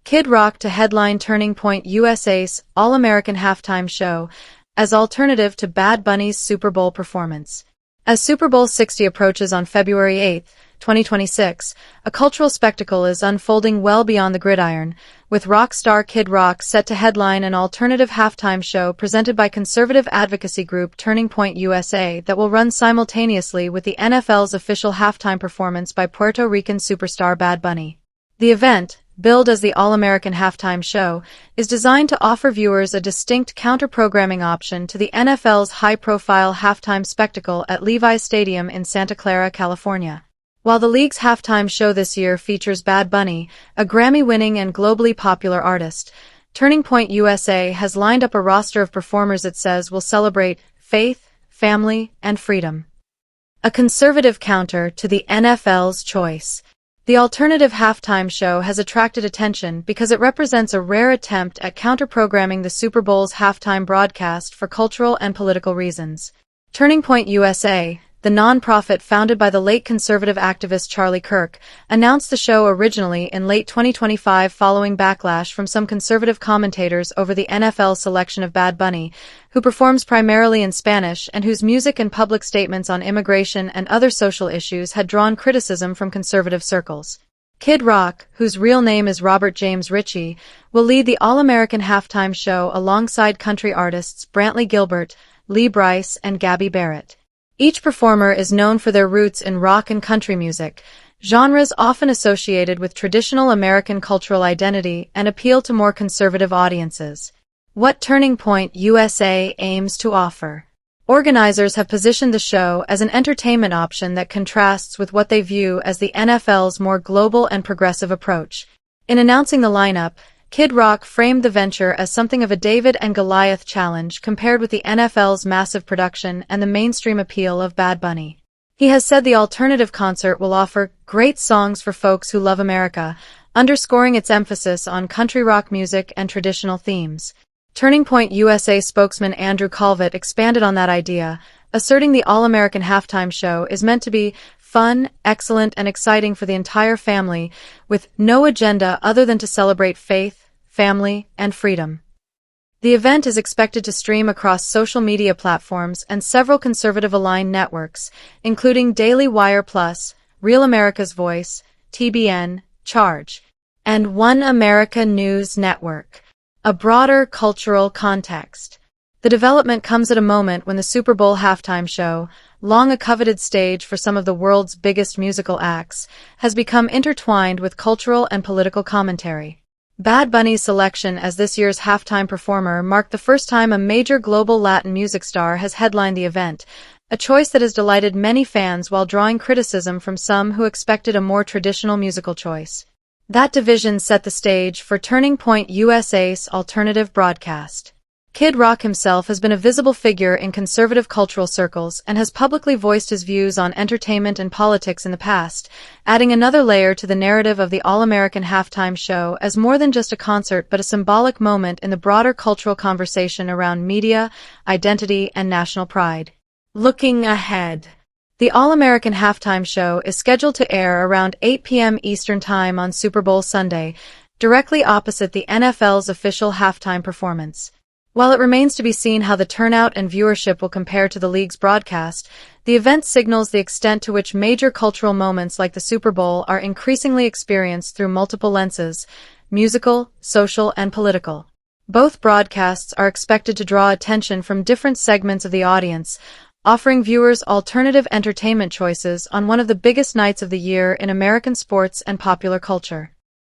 Kid Rock to headline Turning Point USA's All-American Halftime Show as alternative to Bad Bunny's Super Bowl performance. As Super Bowl 60 approaches on February 8, 2026, a cultural spectacle is unfolding well beyond the gridiron, with rock star Kid Rock set to headline an alternative halftime show presented by conservative advocacy group Turning Point USA that will run simultaneously with the NFL's official halftime performance by Puerto Rican superstar Bad Bunny. The event, billed as the All-American Halftime Show, is designed to offer viewers a distinct counter-programming option to the NFL's high-profile halftime spectacle at Levi's Stadium in Santa Clara, California. While the league's halftime show this year features Bad Bunny, a Grammy-winning and globally popular artist, Turning Point USA has lined up a roster of performers it says will celebrate faith, family, and freedom. A conservative counter to the NFL's choice. The alternative halftime show has attracted attention because it represents a rare attempt at counter-programming the Super Bowl's halftime broadcast for cultural and political reasons. Turning Point USA, the non-profit founded by the late conservative activist Charlie Kirk, announced the show originally in late 2025 following backlash from some conservative commentators over the NFL's selection of Bad Bunny, who performs primarily in Spanish and whose music and public statements on immigration and other social issues had drawn criticism from conservative circles. Kid Rock, whose real name is Robert James Ritchie, will lead the All-American Halftime Show alongside country artists Brantley Gilbert, Brice, and Gabby Barrett. Each performer is known for their roots in rock and country music, genres often associated with traditional American cultural identity and appeal to more conservative audiences. What Turning Point USA aims to offer. Organizers have positioned the show as an entertainment option that contrasts with what they view as the NFL's more global and progressive approach. In announcing the lineup, Kid Rock framed the venture as something of a David and Goliath challenge compared with the NFL's massive production and the mainstream appeal of Bad Bunny. He has said the alternative concert will offer great songs for folks who love America, underscoring its emphasis on country rock music and traditional themes. Turning Point USA spokesman Andrew Calvert expanded on that idea, asserting the All-American Halftime Show is meant to be fun, excellent, and exciting for the entire family, with no agenda other than to celebrate faith, family, and freedom. The event is expected to stream across social media platforms and several conservative-aligned networks, including Daily Wire Plus, Real America's Voice, TBN, Charge, and One America News Network. A broader cultural context. The development comes at a moment when the Super Bowl halftime show, long a coveted stage for some of the world's biggest musical acts, has become intertwined with cultural and political commentary. Bad Bunny's selection as this year's halftime performer marked the first time a major global Latin music star has headlined the event, a choice that has delighted many fans while drawing criticism from some who expected a more traditional musical choice. That division set the stage for Turning Point USA's alternative broadcast. Kid Rock himself has been a visible figure in conservative cultural circles and has publicly voiced his views on entertainment and politics in the past, adding another layer to the narrative of the All-American Halftime Show as more than just a concert but a symbolic moment in the broader cultural conversation around media, identity, and national pride. Looking ahead. The All-American Halftime Show is scheduled to air around 8 p.m. Eastern Time on Super Bowl Sunday, directly opposite the NFL's official halftime performance. While it remains to be seen how the turnout and viewership will compare to the league's broadcast, the event signals the extent to which major cultural moments like the Super Bowl are increasingly experienced through multiple lenses: musical, social, and political. Both broadcasts are expected to draw attention from different segments of the audience, offering viewers alternative entertainment choices on one of the biggest nights of the year in American sports and popular culture.